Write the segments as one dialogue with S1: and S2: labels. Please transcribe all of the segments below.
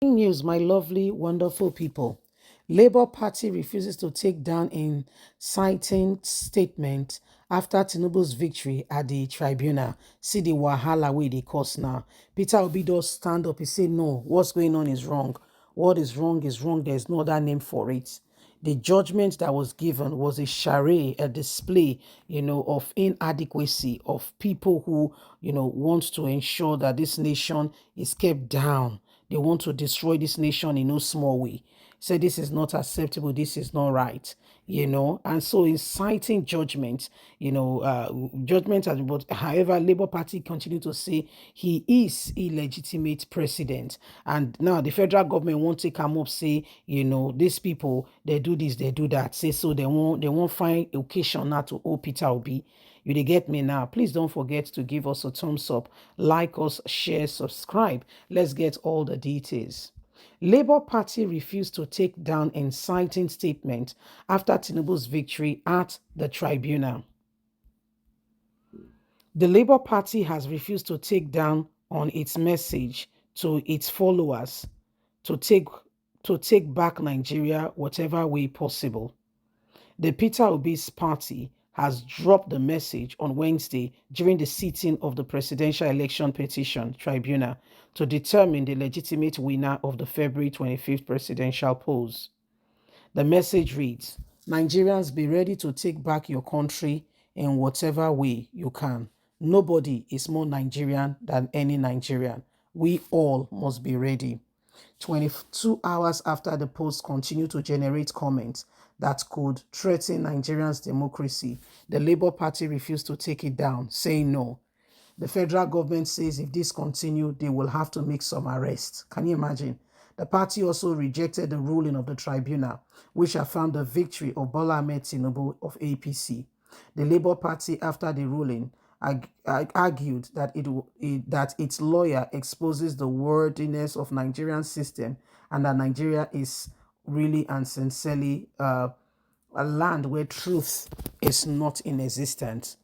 S1: News, my lovely, wonderful people. Labour Party refuses to take down inciting statement after Tinubu's victory at the tribunal. See the wahala wey dey cause now. Peter Obi does stand up. He say, no, what's going on is wrong. What is wrong is wrong. There's no other name for it. The judgment that was given was a charade, a display, of inadequacy of people who, want to ensure that this nation is kept down. They want to destroy this nation in no small way. Say this is not acceptable, this is not right, and so inciting judgment, judgment has, but however, Labour Party continue to say he is illegitimate president. And now the federal government won't take him up, say, these people, they do this, they do that. Say so they won't find occasion now to owe Peter Obi. You dey get me now? Please don't forget to give us a thumbs up, like us, share, subscribe. Let's get all the details. Labour Party refused to take down inciting statement after Tinubu's victory at the tribunal. The Labour Party has refused to take down on its message to its followers to take back Nigeria whatever way possible. The Peter Obi's party has dropped the message on Wednesday during the sitting of the Presidential Election Petition Tribunal to determine the legitimate winner of the February 25th presidential polls. The message reads, Nigerians, be ready to take back your country in whatever way you can. Nobody is more Nigerian than any Nigerian. We all must be ready. 22 hours after the post continued to generate comments that could threaten Nigerians' democracy, the Labour Party refused to take it down, saying no. The federal government says if this continues, they will have to make some arrests. Can you imagine? The party also rejected the ruling of the tribunal, which affirmed the victory of Bola Ahmed Tinubu of APC. The Labour Party, after the ruling, argued that that its lawyer exposes the worthiness of Nigerian system and that Nigeria is really and sincerely a land where truth is not in existence.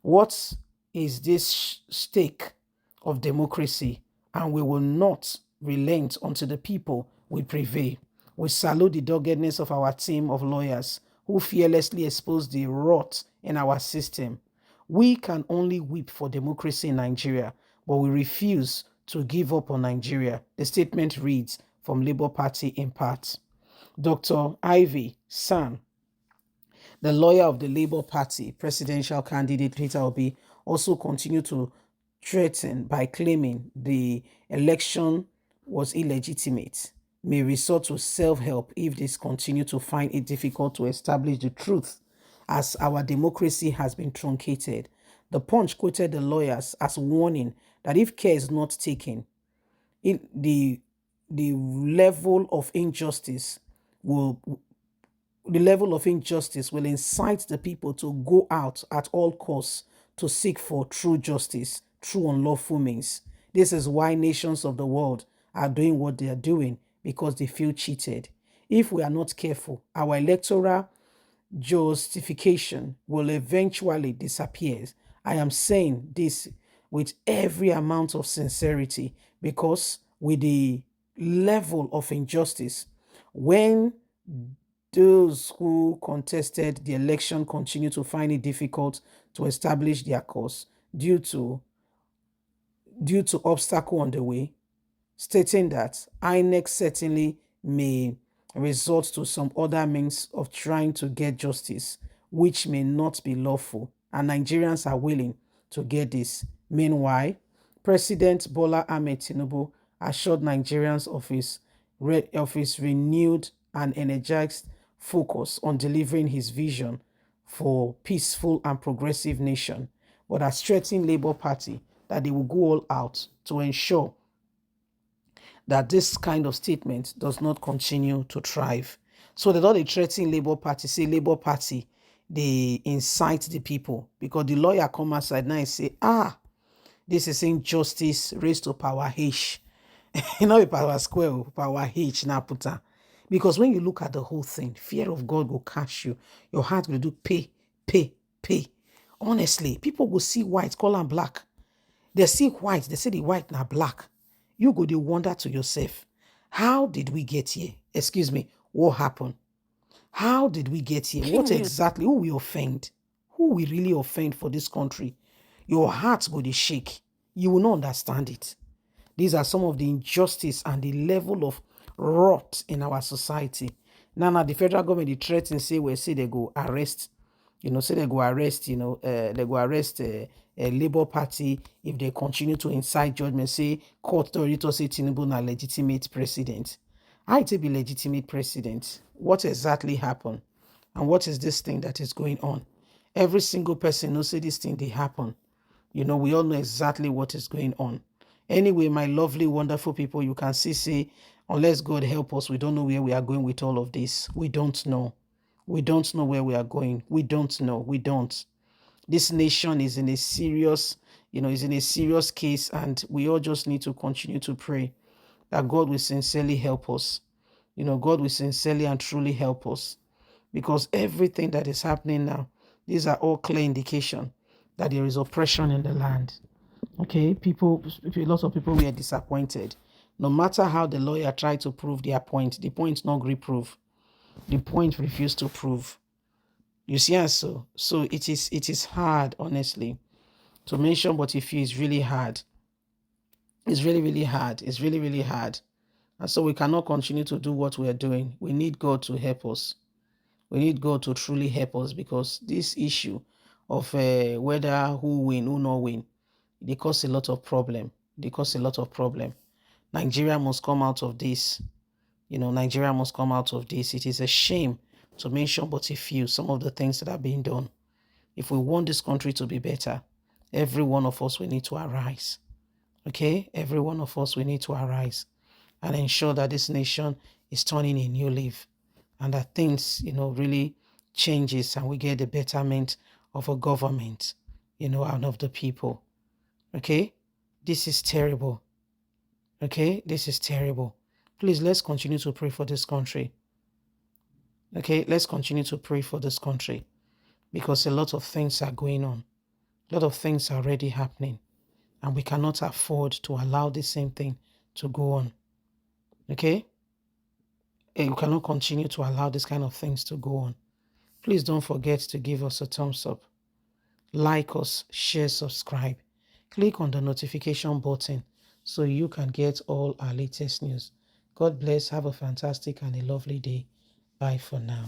S1: What is this stake of democracy? And we will not relent until the people will prevail. We salute the doggedness of our team of lawyers who fearlessly expose the rot in our system. We can only weep for democracy in Nigeria, but we refuse to give up on Nigeria. The statement reads from Labour Party in part. Dr. Ivy San, the lawyer of the Labour Party presidential candidate Peter Obi, also continued to threaten by claiming the election was illegitimate, may resort to self-help if they continue to find it difficult to establish the truth, as our democracy has been truncated. The Punch quoted the lawyers as warning that if care is not taken, the level of injustice will incite the people to go out at all costs to seek for true justice, true unlawful means. This is why nations of the world are doing what they are doing, because they feel cheated. If we are not careful, our electoral justification will eventually disappear. I am saying this with every amount of sincerity, because with the level of injustice, when those who contested the election continue to find it difficult to establish their cause due to obstacle on the way, stating that INEC certainly may resort to some other means of trying to get justice, which may not be lawful, and Nigerians are willing to get this. Meanwhile, President Bola Ahmed Tinubu assured Nigerians of his renewed and energized focus on delivering his vision for peaceful and progressive nation, but has threatened Labour Party that they will go all out to ensure that this kind of statement does not continue to thrive. So they don't threaten Labour Party, say Labour Party, they incite the people, because the lawyer come outside now and say, this is injustice raised to power H. Not power square, power H now put on. Because when you look at the whole thing, fear of God will catch you. Your heart will do pay, pay, pay. Honestly, people will see white, call them black. They see white, they say the white now black. You go, they wonder to yourself, How did we get here? Excuse me, what happened? How did we get here? What exactly? Who we offend? Who we really offend for this country? Your heart go to shake. You will not understand it. These are some of the injustice and the level of rot in our society. Now, the federal government, the threats and say they go arrest, say they go arrest, they go arrest a Labour Party if they continue to incite judgment, say court authority say Tinubu na legitimate president. How it be legitimate president? What exactly happened? And what is this thing that is going on? Every single person knows say this thing they happen. We all know exactly what is going on. Anyway, my lovely, wonderful people, you can say, unless God help us, we don't know where we are going with all of this. We don't know. We don't know where we are going. We don't know. We don't. This nation is in a serious, is in a serious case, and we all just need to continue to pray that God will sincerely help us. God will sincerely and truly help us, because everything that is happening now, these are all clear indication that there is oppression in the land. Okay, lots of people were disappointed. No matter how the lawyer tried to prove their point, the point not reprove. The point refused to prove. You see, and so it is hard, honestly, to mention, but if it's really hard. It's really, really hard. It's really, really hard. And so we cannot continue to do what we are doing. We need God to help us. We need God to truly help us, because this issue of whether who win, who not win, they cause a lot of problem. They cause a lot of problem. Nigeria must come out of this. Nigeria must come out of this. It is a shame to mention but a few, some of the things that are being done. If we want this country to be better, every one of us, we need to arise. Okay? Every one of us, we need to arise and ensure that this nation is turning a new leaf, and that things, really changes, and we get the betterment of a government, out of the people. Okay? This is terrible. Okay? This is terrible. Please, let's continue to pray for this country. Okay? Let's continue to pray for this country, because a lot of things are going on. A lot of things are already happening, and we cannot afford to allow the same thing to go on. Okay? And you cannot continue to allow this kind of things to go on. Please don't forget to give us a thumbs up, like us, share, subscribe. Click on the notification button so you can get all our latest news. God bless. Have a fantastic and a lovely day. Bye for now.